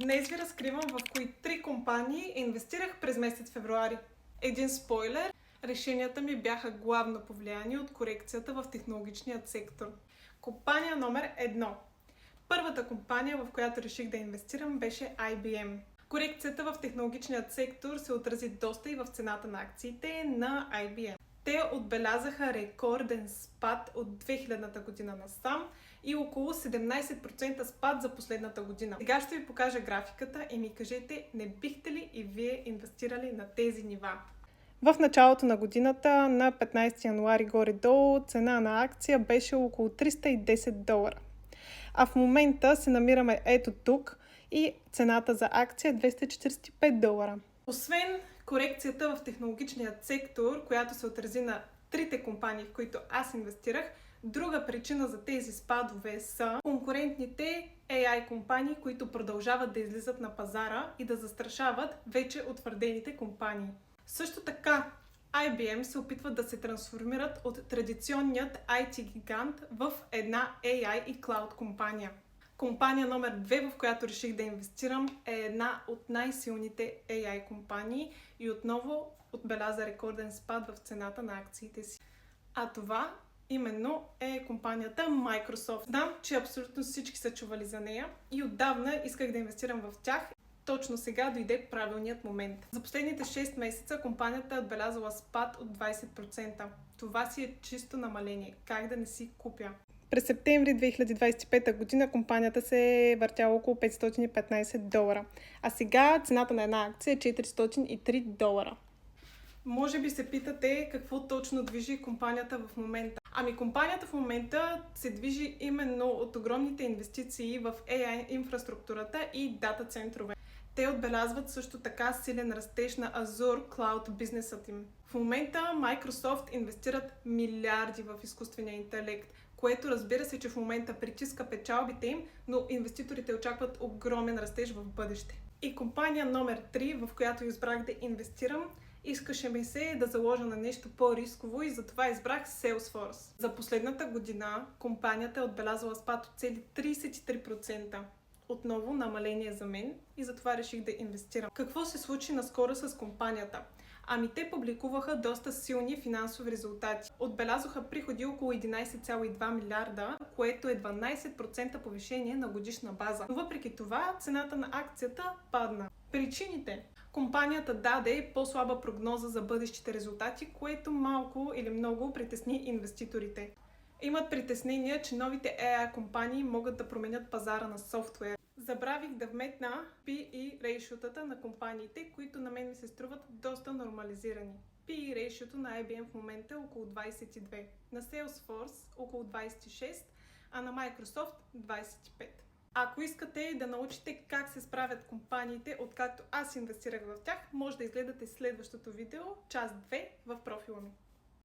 Днес ви разкривам в кои 3 компании инвестирах през месец февруари. Един спойлер, решенията ми бяха главно повлияни от корекцията в технологичният сектор. Компания номер 1. Първата компания, в която реших да инвестирам, беше IBM. Корекцията в технологичният сектор се отрази доста и в цената на акциите на IBM. Те отбелязаха рекорден спад от 2000-та година насам и около 17% спад за последната година. Сега ще ви покажа графиката и ми кажете, не бихте ли и вие инвестирали на тези нива? В началото на годината, на 15 януари горе-долу, цена на акция беше около $310. А в момента се намираме ето тук и цената за акция е $245. Освен корекцията в технологичния сектор, която се отрази на трите компании, в които аз инвестирах, друга причина за тези спадове са конкурентните AI компании, които продължават да излизат на пазара и да застрашават вече утвърдените компании. Също така, IBM се опитват да се трансформират от традиционният IT гигант в една AI и Cloud компания. Компания номер 2, в която реших да инвестирам, е една от най-силните AI компании и отново отбеляза рекорден спад в цената на акциите си. А това именно е компанията Microsoft. Знам, че абсолютно всички са чували за нея и отдавна исках да инвестирам в тях. Точно сега дойде правилният момент. За последните 6 месеца компанията е отбелязала спад от 20%. Това си е чисто намаление. Как да не си купя? През септември 2025 година компанията се е въртяла около $515, а сега цената на една акция е $403. Може би се питате какво точно движи компанията в момента. Ами компанията в момента се движи именно от огромните инвестиции в AI инфраструктурата и дата центрове. Те отбелязват също така силен растеж на Azure Cloud бизнесът им. В момента Microsoft инвестират милиарди в изкуствения интелект, което разбира се, че в момента притиска печалбите им, но инвеститорите очакват огромен растеж в бъдеще. И компания номер 3, в която избрах да инвестирам, искаше ми се да заложа на нещо по-рисково и затова избрах Salesforce. За последната година компанията е отбелязала спад от цели 33%. Отново намаление за мен и затова реших да инвестирам. Какво се случи наскоро с компанията? Ами те публикуваха доста силни финансови резултати. Отбелязаха приходи около 11,2 милиарда, което е 12% повишение на годишна база. Но въпреки това цената на акцията падна. Причините? Компанията даде по-слаба прогноза за бъдещите резултати, което малко или много притесни инвеститорите. Имат притеснения, че новите AI компании могат да променят пазара на софтуер. Забравих да вметна PE рейшотата на компаниите, които на мен ми се струват доста нормализирани. PE рейшото на IBM в момента е около 22, на Salesforce около 26, а на Microsoft 25. Ако искате да научите как се справят компаниите, откакто аз инвестирах в тях, може да изгледате следващото видео, част 2 в профила ми.